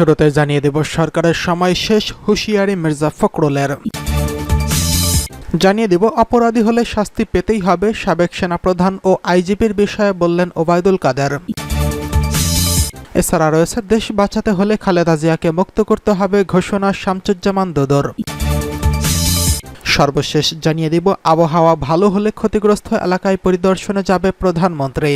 শুরুতে জানিয়ে দেব সরকারের সময় শেষ, হুঁশিয়ারি মির্জা ফখরুলের। জানিয়ে দেব অপরাধী হলে শাস্তি পেতেই হবে, সাবেক সেনাপ্রধান ও আইজিপির বিষয়ে বললেন ওবায়দুল কাদের। এছাড়া রয়েছে দেশ বাঁচাতে হলে খালেদা জিয়াকে মুক্ত করতে হবে ঘোষণা শামসুজ্জামান দুদুর। সর্বশেষ জানিয়ে দিব আবহাওয়া ভালো হলে ক্ষতিগ্রস্ত এলাকায় পরিদর্শনে যাবে প্রধানমন্ত্রী।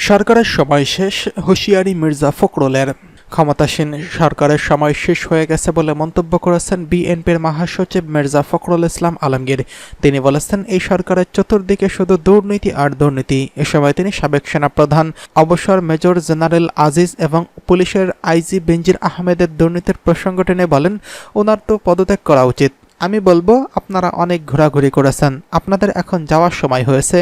সরকারের সময় শেষ, হুঁশিয়ারি মির্জা ফখরুলের। ক্ষমতাসীন সরকারের সময় শেষ হয়ে গেছে বলে মন্তব্য করেছেন বিএনপির মহাসচিব মির্জা ফখরুল ইসলাম আলমগীর। তিনি বলেছেন, এই সরকারের চতুর্দিকে শুধু দুর্নীতি আর দুর্নীতি। এ সময় তিনি সাবেক সেনাপ্রধান অবসর মেজর জেনারেল আজিজ এবং পুলিশের আইজি বেনজির আহমেদের দুর্নীতির প্রসঙ্গ টেনে বলেন, ওনার তো পদত্যাগ করা উচিত। আমি বলবো, আপনারা অনেক ঘোরাঘুরি করেছেন, আপনাদের এখন যাওয়ার সময় হয়েছে।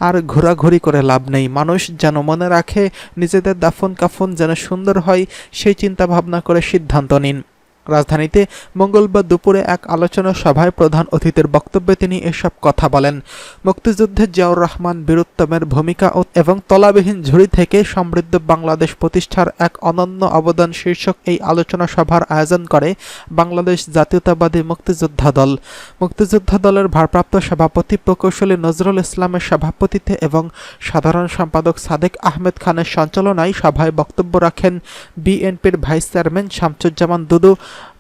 আর ঘোরাঘুরি করে লাভ নেই। মানুষ যেন মনে রাখে, নিজেদের দাফন কাফন যেন সুন্দর হয়, সেই চিন্তা ভাবনা করে সিদ্ধান্ত নিন। রাজধানীতে মঙ্গলবার দুপুরে এক আলোচনা সভায় প্রধান অতিথির বক্তব্যে তিনি এসব কথা বলেন। মুক্তিযুদ্ধে জিয়াউর রহমান বীরুত্তমের ভূমিকা এবং তলাবিহীন ঝুড়ি থেকে সমৃদ্ধ বাংলাদেশ প্রতিষ্ঠার এক অনন্য অবদান শীর্ষক এই আলোচনা সভার আয়োজন করে বাংলাদেশ জাতীয়তাবাদী মুক্তিযোদ্ধা দল। মুক্তিযোদ্ধা দলের ভারপ্রাপ্ত সভাপতি প্রকৌশলী নজরুল ইসলামের সভাপতিত্বে এবং সাধারণ সম্পাদক সাদেক আহমেদ খানের সঞ্চালনায় সভায় বক্তব্য রাখেন বিএনপির ভাইস চেয়ারম্যান শামসুজ্জামান দুদু,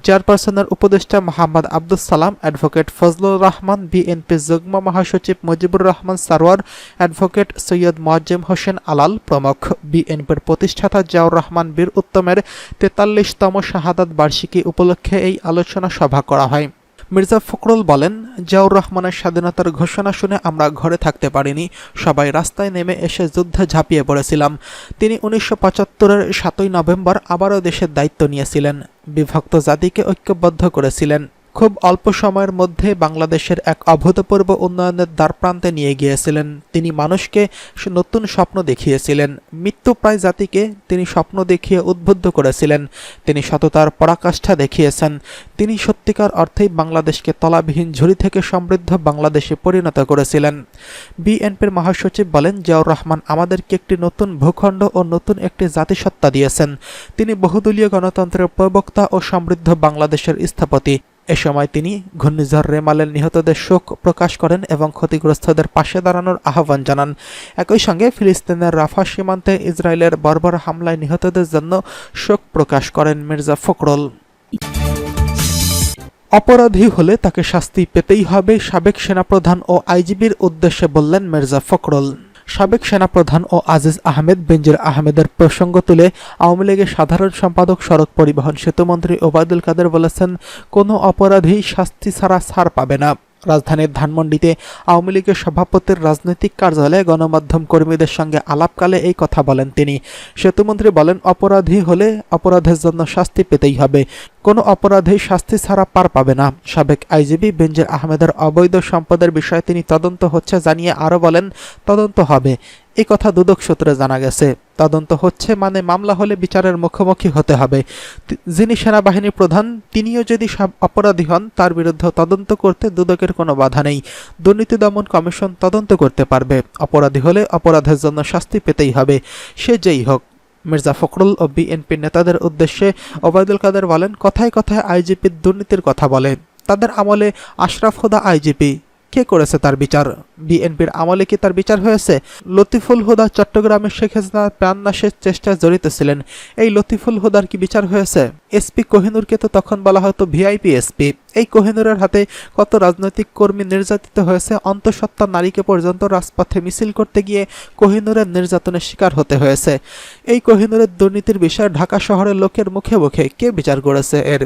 চেয়ারপারসনের উপদেষ্টা মোহাম্মদ আব্দুস সালাম, অ্যাডভোকেট ফজলুর রহমান, বিএনপি যুগ্ম মহাসচিব মুজিবুর রহমান সারোয়ার, অ্যাডভোকেট সৈয়দ মোয়াজ্জেম হোসেন আলাল প্রমুখ। বিএনপির প্রতিষ্ঠাতা জিয়াউর রহমান বীর উত্তমের ৪৩তম শাহাদাত বার্ষিকী উপলক্ষে এই আলোচনা সভা করা হয়। মির্জা ফখরুল বলেন, জিয়াউর রহমানের স্বাধীনতার ঘোষণা শুনে আমরা ঘরে থাকতে পারিনি, সবাই রাস্তায় নেমে এসে যুদ্ধে ঝাঁপিয়ে পড়েছিলাম। তিনি ১৯৭৫-এর ৭ই নভেম্বর আবারও দেশের দায়িত্ব নিয়েছিলেন, বিভক্ত জাতিকে ঐক্যবদ্ধ করেছিলেন। খুব অল্প সময়ের মধ্যে বাংলাদেশের এক অভূতপূর্ব উন্নয়নের দ্বারপ্রান্তে নিয়ে গিয়েছিলেন। তিনি মানুষকে নতুন স্বপ্ন দেখিয়েছিলেন। মৃত্যুপ্রায় জাতিকে তিনি স্বপ্ন দেখিয়ে উদ্বুদ্ধ করেছিলেন। তিনি সততার পরাকাষ্ঠা দেখিয়েছেন। তিনি সত্যিকার অর্থেই বাংলাদেশকে তলাবিহীন ঝুড়ি থেকে সমৃদ্ধ বাংলাদেশে পরিণত করেছিলেন। বিএনপির মহাসচিব বলেন, জিয়াউর রহমান আমাদেরকে একটি নতুন ভূখণ্ড ও নতুন একটি জাতিসত্তা দিয়েছেন। তিনি বহুদলীয় গণতন্ত্রের প্রবক্তা ও সমৃদ্ধ বাংলাদেশের স্থপতি। এ সময় তিনি ঘূর্ণিঝড় রেমালের নিহতদের শোক প্রকাশ করেন এবং ক্ষতিগ্রস্তদের পাশে দাঁড়ানোর আহ্বান জানান। একই সঙ্গে ফিলিস্তিনের রাফা সীমান্তে ইসরায়েলের বর্বর হামলায় নিহতদের জন্য শোক প্রকাশ করেন মির্জা ফখরুল। অপরাধী হলে তাকে শাস্তি পেতেই হবে, সাবেক সেনাপ্রধান ও আইজিপির উদ্দেশ্যে বললেন মির্জা ফখরুল। সাবেক সেনাপ্রধান ও আজিজ আহমেদ বেনজির আহমেদের প্রসঙ্গ তুলে আওয়ামী লীগের সাধারণ সম্পাদক, সড়ক পরিবহন সেতুমন্ত্রী ওবায়দুল কাদের বলেছেন, কোনো অপরাধী শাস্তি ছাড়া ছাড় পাবে না। রাজধানীর ধানমন্ডিতে আওয়ামী লীগের সভাপতির রাজনৈতিক কার্যালয়ে গণমাধ্যম কর্মীদের সঙ্গে আলাপকালে এই কথা বলেন তিনি। সেতুমন্ত্রী বলেন, অপরাধী হলে অপরাধের জন্য শাস্তি পেতেই হবে, কোনো অপরাধী শাস্তি ছাড়া পার পাবে না। সাবেক আইজিপি বেনজির আহমেদের অবৈধ সম্পদের বিষয়ে তিনি তদন্ত হচ্ছে জানিয়ে আরও বলেন, তদন্ত হবে, এই কথা দুদক সূত্রে জানা গেছে। তদন্ত হচ্ছে মানে মামলা হলে বিচারের মুখোমুখি হতে হবে। যিনি সেনাবাহিনীর প্রধান তিনিও যদি অপরাধী হন, তার বিরুদ্ধে তদন্ত করতে দুদকের কোনো বাধা নেই। দুর্নীতি দমন কমিশন তদন্ত করতে পারবে। অপরাধী হলে অপরাধের জন্য শাস্তি পেতেই হবে, সে যেই হোক। মির্জা ফখরুল ও বিএনপির নেতাদের উদ্দেশ্যে ওবায়দুল কাদের বলেন, কথায় কথায় আইজিপির দুর্নীতির কথা বলে। তাদের আমলে আশরাফ হুদা আইজিপি, কে করেছে তার বিচার? বিএনপির আমলে কি তার বিচার হয়েছে? লতিফুল হুদা চট্টগ্রামের শেখ হাসিনার প্রাণনাশের চেষ্টায় জড়িত ছিলেন, এই লতিফুল হুদার কি বিচার হয়েছে? এসপি কোহিনুরকে তো তখন বলা হতো ভিআইপি এসপি। এই কোহিনুরের হাতে কত রাজনৈতিক কর্মী নির্যাতিত হয়েছে, অন্তঃসত্ত্বা নারীকে পর্যন্ত রাজপথে মিছিল করতে গিয়ে কোহিনুরের নির্যাতনের শিকার হতে হয়েছে। এই কোহিনুরের দুর্নীতির বিষয়ে ঢাকা শহরের লোকের মুখে মুখে কে বিচার করেছে এর?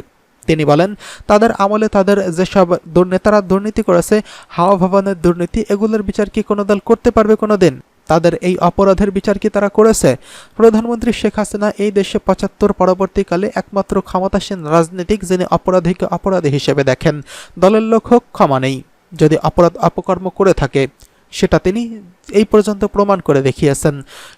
তিনি বলেন, তাদের আমলে তাদের যেসব নেতারা দুর্নীতি করেছে, হাওয়া ভবনের দুর্নীতি, এগুলোর বিচার কি কোনো দল করতে পারবে কোনো দিন? তাদের এই অপরাধের বিচার কি তারা করেছে? প্রধানমন্ত্রী শেখ হাসিনা এই দেশে ৭৫ পরবর্তীকালে একমাত্র ক্ষমতাসীন রাজনীতিক যিনি অপরাধীকে অপরাধী হিসেবে দেখেন। দলের লোক হোক, ক্ষমা নেই। যদি অপরাধ অপকর্ম করে থাকে সেটা তিনি এই পর্যন্ত প্রমাণ করে দেখিয়েছেন।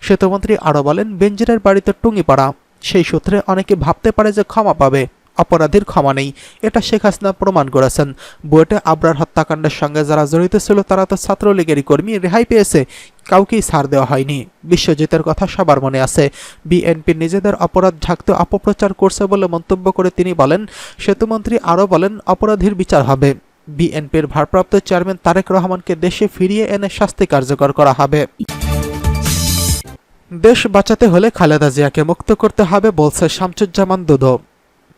সেতুমন্ত্রী আরও বলেন, বেনজিরের বাড়িতে টুঙ্গিপাড়া, সেই সূত্রে অনেকে ভাবতে পারে যে ক্ষমা পাবে। অপরাধীর ক্ষমা নেই, এটা শেখ হাসিনা প্রমাণ করেছেন। বুয়েটে আবরার হত্যাকাণ্ডের সঙ্গে যারা জড়িত ছিল তারা তো ছাত্রলীগেরই কর্মী, রেহাই পেয়েছে, কাউকেই ছাড় দেওয়া হয়নি। বিশ্বজিতের কথা সবার মনে আছে। বিএনপি নিজেদের অপরাধ ঢাকতে অপপ্রচার করছে বলে মন্তব্য করে তিনি বলেন, সেতুমন্ত্রী আরও বলেন, অপরাধীর বিচার হবে। বিএনপির ভারপ্রাপ্ত চেয়ারম্যান তারেক রহমানকে দেশে ফিরিয়ে এনে শাস্তি কার্যকর করা হবে। দেশ বাঁচাতে হলে খালেদা জিয়াকে মুক্ত করতে হবে বলছে শামসুজ্জামান দুদু।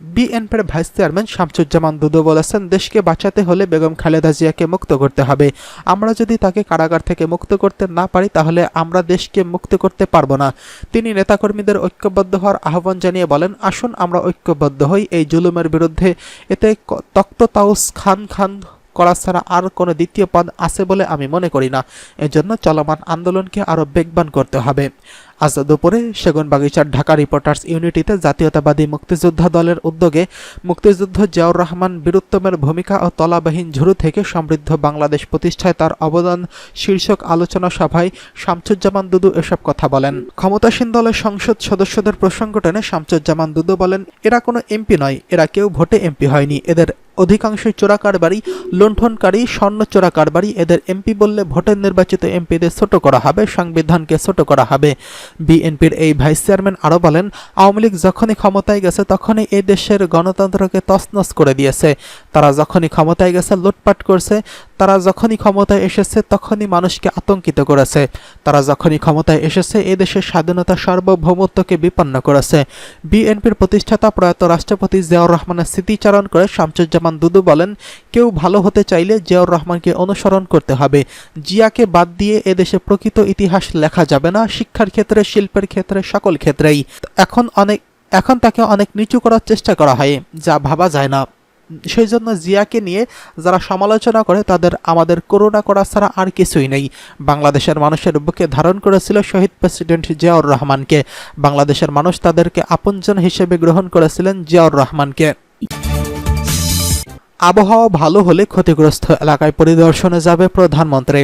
বিএনপির ভাইস চেয়ারম্যান শামসুজ্জামান দুদু বলেছেন, দেশকে বাঁচাতে হলে বেগম খালেদা জিয়াকে মুক্ত করতে হবে। আমরা যদি তাকে কারাগার থেকে মুক্ত করতে না পারি তাহলে আমরা দেশকে মুক্ত করতে পারবো না। তিনি নেতাকর্মীদের ঐক্যবদ্ধ হওয়ার আহ্বান জানিয়ে বলেন, আসুন আমরা ঐক্যবদ্ধ হই এই জুলুমের বিরুদ্ধে। এতে তখ্ত তাউস খান খান করা ছাড়া আর কোনো দ্বিতীয় পদ আছে বলে আমি মনে করি না। এজন্য চলমান আন্দোলনকে আরও বেগবান করতে হবে। আজ দুপুরে সেগুনবাগিচার ঢাকা রিপোর্টার্স ইউনিটিতে জাতীয়তাবাদী মুক্তিযোদ্ধা দলের উদ্যোগে মুক্তিযুদ্ধ জিয়াউর রহমান বীরুত্তমের ভূমিকা ও তলাবাহীন ঝুরু থেকে সমৃদ্ধ বাংলাদেশ প্রতিষ্ঠায় তার অবদান শীর্ষক আলোচনা সভায় শামসুজ্জামান দুদু এসব কথা বলেন। ক্ষমতাসীন দলের সংসদ সদস্যদের প্রসঙ্গ টেনে শামসুজ্জামান দুদু বলেন, এরা কোনো এমপি নয়, এরা কেউ ভোটে এমপি হয়নি, এদের অধিকাংশই চোরাকারবারি, লুণ্ঠনকারী, স্বর্ণ চোরাকারবারি। এদের এমপি বললে ভোটের নির্বাচিত এমপিদের ছোট করা হবে, সংবিধানকে ছোট করা হবে। বিএনপির এই ভাইস চেয়ারম্যান আরও বলেন, আওয়ামী লীগ যখনই ক্ষমতায় গেছে তখনই এই দেশের গণতন্ত্রকে তছনছ করে দিয়েছে। তারা যখনই ক্ষমতায় গেছে লুটপাট করছে, তারা যখনই ক্ষমতায় এসেছে তখনই মানুষকে আতঙ্কিত করেছে, তারা যখনই ক্ষমতায় এসেছে এ দেশের স্বাধীনতা সার্বভৌমত্বকে বিপন্ন করেছে। বিএনপির প্রতিষ্ঠাতা প্রয়াত রাষ্ট্রপতি জিয়াউর রহমানের স্মৃতিচারণ করে শামসুজ্জামান দুদু বলেন, কেউ ভালো হতে চাইলে জিয়াউর রহমানকে অনুসরণ করতে হবে। জিয়াকে বাদ দিয়ে এদেশে প্রকৃত ইতিহাস লেখা যাবে না। শিক্ষার ক্ষেত্রে, শিল্পের ক্ষেত্রে, সকল ক্ষেত্রেই এখন তাকে অনেক নিচু করার চেষ্টা করা হয়, যা ভাবা যায় না। সেই জন্য জিয়াকে নিয়ে যারা সমালোচনা করে তাদের আমাদের করুণা করা ছাড়া আর কিছুই নেই। বাংলাদেশের মানুষের বুকে ধারণ করেছিল শহীদ প্রেসিডেন্ট জিয়াউর রহমানকে। বাংলাদেশের মানুষ তাদেরকে আপনজন হিসেবে গ্রহণ করেছিলেন জিয়াউর রহমানকে। আবহাওয়া ভালো হলে ক্ষতিগ্রস্ত এলাকায় পরিদর্শনে যাবে প্রধানমন্ত্রী।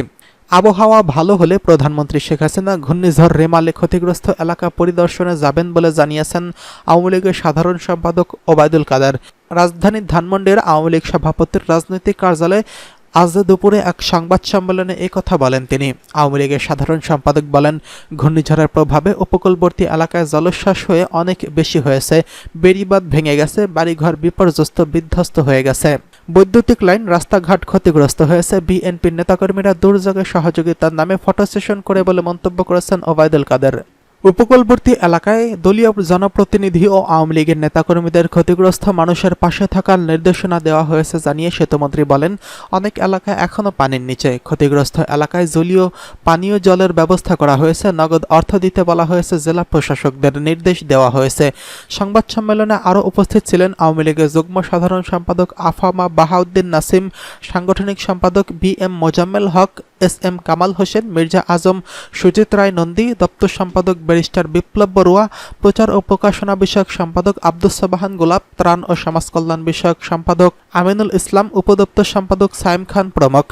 আবহাওয়া ভালো হলে প্রধানমন্ত্রী শেখ হাসিনা ঘূর্ণিঝড় রেমালে ক্ষতিগ্রস্ত এলাকা পরিদর্শনে যাবেন বলে জানিয়েছেন আওয়ামী লীগের সাধারণ সম্পাদক ওবায়দুল কাদের। রাজধানীর ধানমন্ডির আওয়ামী লীগ সভাপতির রাজনৈতিক কার্যালয়ে আজ দুপুরে এক সংবাদ সম্মেলনে কথা বলেন তিনি। আওয়ামী লীগের সাধারণ সম্পাদক বলেন, ঘূর্ণিঝড়ের প্রভাবে উপকূলবর্তী এলাকায় জলোচ্ছ্বাস হয়ে অনেক বেশি হয়েছে, বেড়িবাঁধ ভেঙে গেছে, বাড়িঘর বিপর্যস্ত বিধ্বস্ত হয়ে গেছে, বৈদ্যুতিক লাইন, রাস্তাঘাট ক্ষতিগ্রস্ত হয়েছে। বিএনপির নেতাকর্মীরা দুর্যোগে সহযোগিতার নামে ফটো সেশন করে বলে মন্তব্য করেছেন ওবায়দুল কাদের। উপকূলবর্তী এলাকায় দলীয় জনপ্রতিনিধি ও আওয়ামী লীগের নেতাকর্মীদের ক্ষতিগ্রস্ত মানুষের পাশে থাকার নির্দেশনা দেওয়া হয়েছে জানিয়ে সেতুমন্ত্রী বলেন, অনেক এলাকায় এখনও পানির নিচে। ক্ষতিগ্রস্ত এলাকায় জলীয় পানীয় জলের ব্যবস্থা করা হয়েছে, নগদ অর্থ দিতে বলা হয়েছে, জেলা প্রশাসকদের নির্দেশ দেওয়া হয়েছে। সংবাদ সম্মেলনে আরও উপস্থিত ছিলেন আওয়ামী লীগের যুগ্ম সাধারণ সম্পাদক আফামা বাহাউদ্দিন নাসিম, সাংগঠনিক সম্পাদক বিএম মোজাম্মেল হক, এসএম কামাল হোসেন, মির্জা আজম, সুজিত রায় নন্দী, দপ্তর সম্পাদক ব্যারিস্টার বিপ্লব বড়ুয়া, প্রচার ও প্রকাশনা বিষয়ক সম্পাদক আব্দুস সাবাহান গোলাপ, ত্রাণ ও সমাজকল্যাণ বিষয়ক সম্পাদক আমিনুল ইসলাম, উপদপ্তর সম্পাদক সাইম খান প্রমুখ।